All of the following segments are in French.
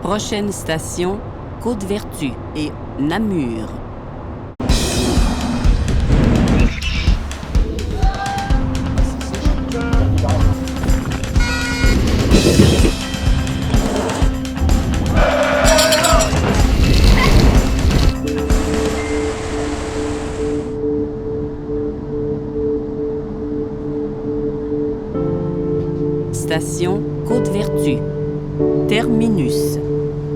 Prochaine station, Côte-Vertu et Namur. Station Côte-Vertu. Terminus.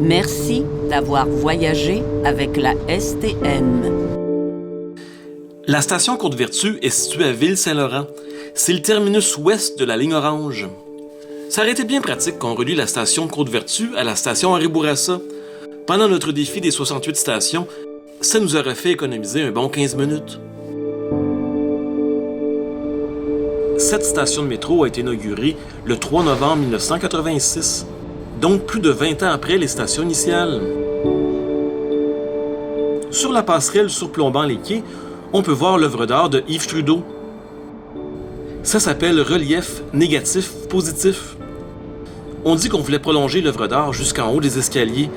Merci d'avoir voyagé avec la STM. La station Côte-Vertu est située à Ville-Saint-Laurent. C'est le terminus ouest de la ligne orange. Ça aurait été bien pratique qu'on relie la station Côte-Vertu à la station Henri Bourassa. Pendant notre défi des 68 stations, ça nous aurait fait économiser un bon 15 minutes. Cette station de métro a été inaugurée le 3 novembre 1986, donc plus de 20 ans après les stations initiales. Sur la passerelle surplombant les quais, on peut voir l'œuvre d'art de Yves Trudeau. Ça s'appelle relief négatif-positif. On dit qu'on voulait prolonger l'œuvre d'art jusqu'en haut des escaliers,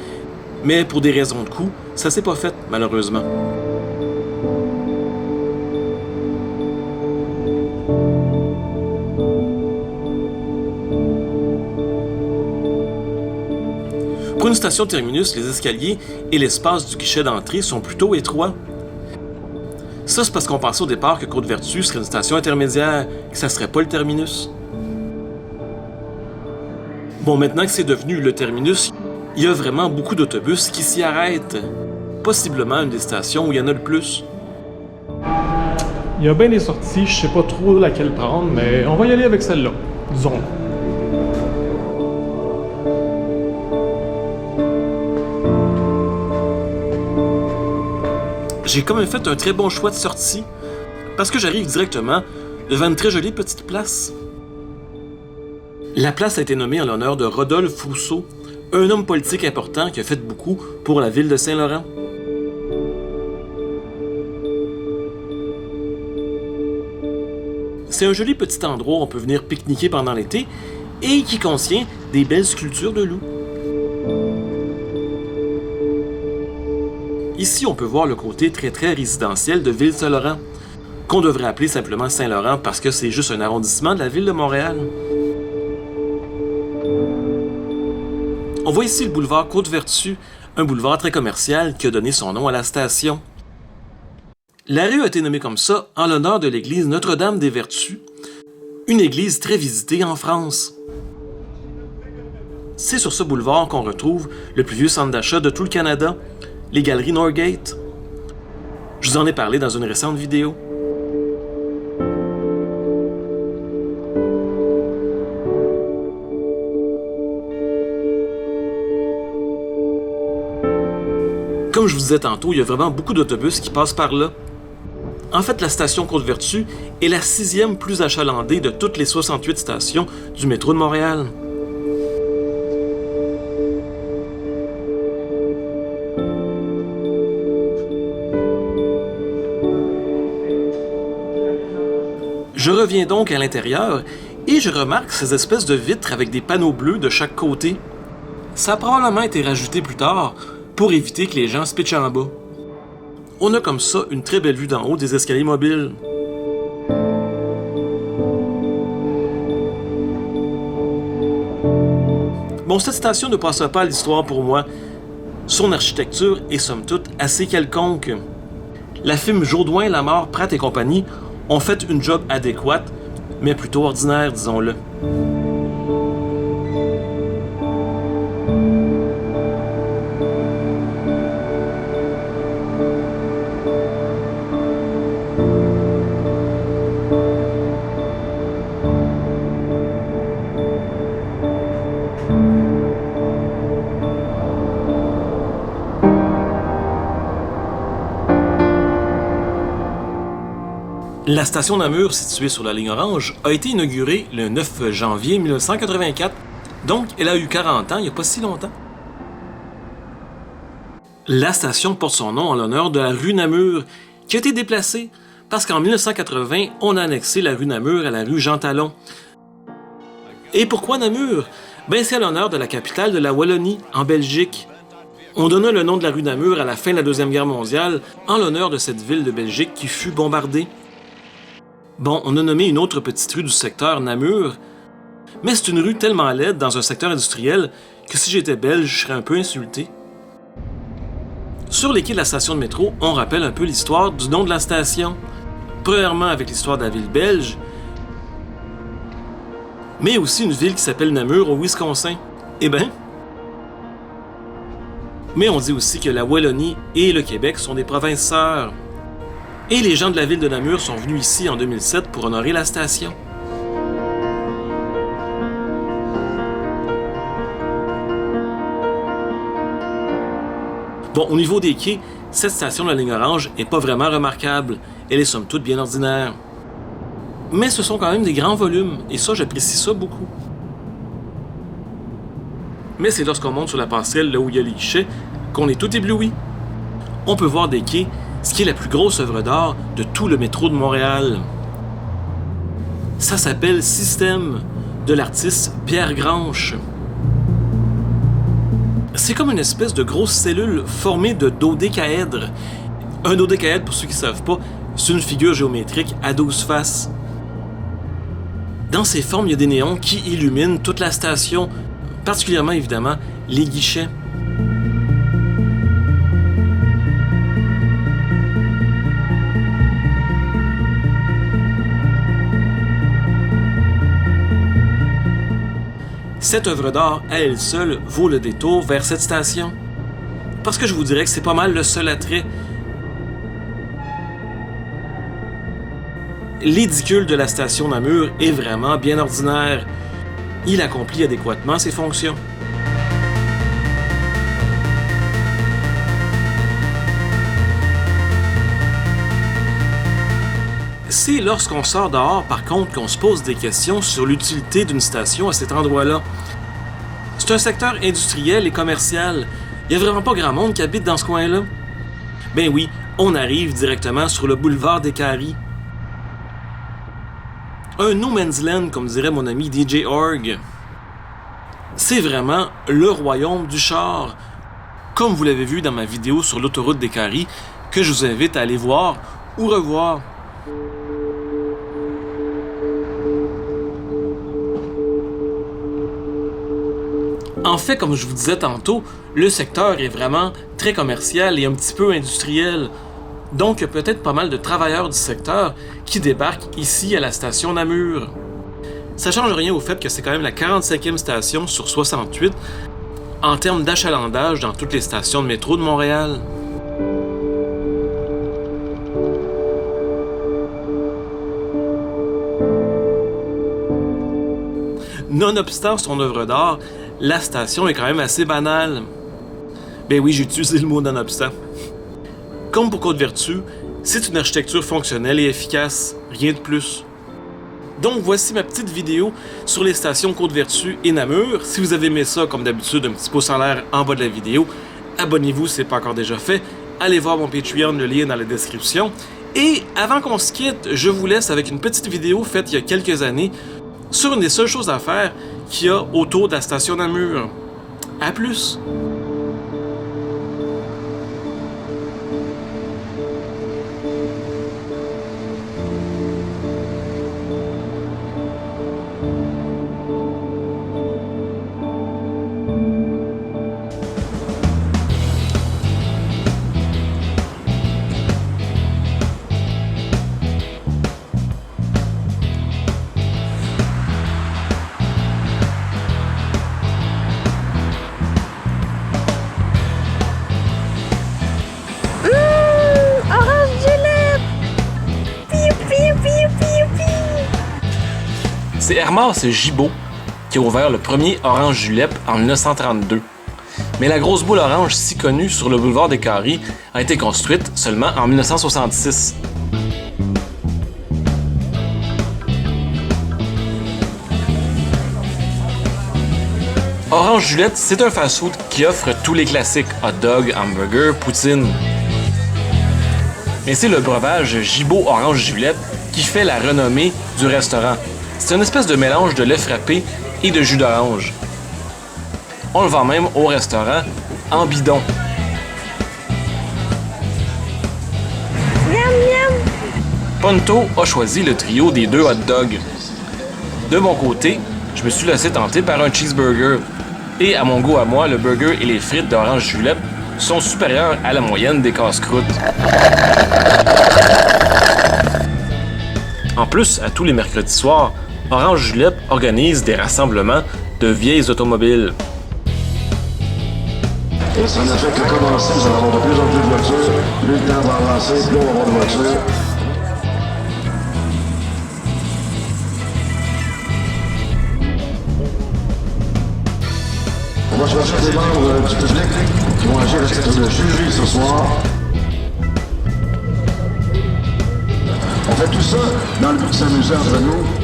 mais pour des raisons de coût, ça s'est pas fait, malheureusement. Pour une station terminus, les escaliers et l'espace du guichet d'entrée sont plutôt étroits. Ça, c'est parce qu'on pensait au départ que Côte-Vertu serait une station intermédiaire, que ça serait pas le terminus. Bon, maintenant que c'est devenu le terminus, il y a vraiment beaucoup d'autobus qui s'y arrêtent. Possiblement une des stations où il y en a le plus. Il y a bien des sorties, je sais pas trop laquelle prendre, mais on va y aller avec celle-là, disons. J'ai quand même fait un très bon choix de sortie, parce que j'arrive directement devant une très jolie petite place. La place a été nommée en l'honneur de Rodolphe Rousseau, un homme politique important qui a fait beaucoup pour la ville de Saint-Laurent. C'est un joli petit endroit où on peut venir pique-niquer pendant l'été et qui contient des belles sculptures de loups. Ici, on peut voir le côté très résidentiel de Ville-Saint-Laurent, qu'on devrait appeler simplement Saint-Laurent parce que c'est juste un arrondissement de la ville de Montréal. On voit ici le boulevard Côte-Vertu, un boulevard très commercial qui a donné son nom à la station. La rue a été nommée comme ça en l'honneur de l'église Notre-Dame-des-Vertus, une église très visitée en France. C'est sur ce boulevard qu'on retrouve le plus vieux centre d'achat de tout le Canada, les galeries Norgate. Je vous en ai parlé dans une récente vidéo. Comme je vous disais tantôt, il y a vraiment beaucoup d'autobus qui passent par là. En fait, la station Côte-Vertu est la 6e plus achalandée de toutes les 68 stations du métro de Montréal. Je reviens donc à l'intérieur et je remarque ces espèces de vitres avec des panneaux bleus de chaque côté. Ça a probablement été rajouté plus tard pour éviter que les gens se pitchent en bas. On a comme ça une très belle vue d'en haut des escaliers mobiles. Bon, cette station ne passe pas à l'histoire pour moi. Son architecture est somme toute assez quelconque. La firme Jourdouin, Lamarre, Pratt et compagnie ont fait une job adéquate, mais plutôt ordinaire, disons-le. La station Namur, située sur la ligne orange, a été inaugurée le 9 janvier 1984, donc elle a eu 40 ans il n'y a pas si longtemps. La station porte son nom en l'honneur de la rue Namur, qui a été déplacée parce qu'en 1980, on a annexé la rue Namur à la rue Jean Talon. Et pourquoi Namur? Ben, c'est à l'honneur de la capitale de la Wallonie, en Belgique. On donna le nom de la rue Namur à la fin de la Deuxième Guerre mondiale en l'honneur de cette ville de Belgique qui fut bombardée. Bon, on a nommé une autre petite rue du secteur Namur, mais c'est une rue tellement laide dans un secteur industriel que si j'étais belge, je serais un peu insulté. Sur les quais de la station de métro, on rappelle un peu l'histoire du nom de la station. Premièrement avec l'histoire de la ville belge, mais aussi une ville qui s'appelle Namur au Wisconsin. Eh ben. Mais on dit aussi que la Wallonie et le Québec sont des provinces sœurs. Et les gens de la ville de Namur sont venus ici en 2007 pour honorer la station. Bon, au niveau des quais, cette station de la ligne orange est pas vraiment remarquable. Elle est somme toute bien ordinaire. Mais ce sont quand même des grands volumes, et ça, j'apprécie ça beaucoup. Mais c'est lorsqu'on monte sur la passerelle, là où il y a les guichets, qu'on est tout ébloui. On peut voir des quais, ce qui est la plus grosse œuvre d'art de tout le métro de Montréal. Ça s'appelle Système, de l'artiste Pierre Granche. C'est comme une espèce de grosse cellule formée de dodécaèdres. Un dodécaèdre, pour ceux qui ne savent pas, c'est une figure géométrique à 12 faces. Dans ces formes, il y a des néons qui illuminent toute la station, particulièrement évidemment les guichets. Cette œuvre d'art, à elle seule, vaut le détour vers cette station. Parce que je vous dirais que c'est pas mal le seul attrait. L'édicule de la station Namur est vraiment bien ordinaire. Il accomplit adéquatement ses fonctions. C'est lorsqu'on sort dehors, par contre, qu'on se pose des questions sur l'utilité d'une station à cet endroit-là. C'est un secteur industriel et commercial. Il n'y a vraiment pas grand monde qui habite dans ce coin-là. Ben oui, on arrive directement sur le boulevard des Caries. Un no man's land, comme dirait mon ami DJ Org. C'est vraiment le royaume du char. Comme vous l'avez vu dans ma vidéo sur l'autoroute des Caries, que je vous invite à aller voir ou revoir. En fait, comme je vous disais tantôt, le secteur est vraiment très commercial et un petit peu industriel. Donc, il y a peut-être pas mal de travailleurs du secteur qui débarquent ici à la station Namur. Ça change rien au fait que c'est quand même la 45e station sur 68 en termes d'achalandage dans toutes les stations de métro de Montréal. Nonobstant son œuvre d'art, la station est quand même assez banale. Ben oui, j'ai utilisé le mot nonobstant. Comme pour Côte-Vertu, c'est une architecture fonctionnelle et efficace, rien de plus. Donc voici ma petite vidéo sur les stations Côte-Vertu et Namur. Si vous avez aimé ça, comme d'habitude, un petit pouce en l'air en bas de la vidéo. Abonnez-vous si ce n'est pas encore déjà fait. Allez voir mon Patreon, le lien dans la description. Et avant qu'on se quitte, je vous laisse avec une petite vidéo faite il y a quelques années sur une des seules choses à faire qu'il y a autour de la station Namur. À plus! C'est Hermas Gibault qui a ouvert le premier Orange Julep en 1932. Mais la grosse boule orange si connue sur le boulevard des Caries a été construite seulement en 1966. Orange Julep, c'est un fast-food qui offre tous les classiques hot dog, hamburger, poutine. Mais c'est le breuvage Gibault Orange Julep qui fait la renommée du restaurant. C'est une espèce de mélange de lait frappé et de jus d'orange. On le vend même au restaurant en bidon. Ponto a choisi le trio des 2 hot dogs. De mon côté, je me suis laissé tenter par un cheeseburger. Et à mon goût à moi, le burger et les frites d'orange julep sont supérieurs à la moyenne des casse-croûtes. En plus, à tous les mercredis soirs, Orange Julep organise des rassemblements de vieilles automobiles. Et ça ne fait que commencer, nous allons avoir de plus en plus de voitures, plus le temps va avancer, plus on va avoir de voitures. On va chercher des membres du public qui vont agir à titre de jury ce soir. On fait tout ça dans le but de s'amuser entre nous.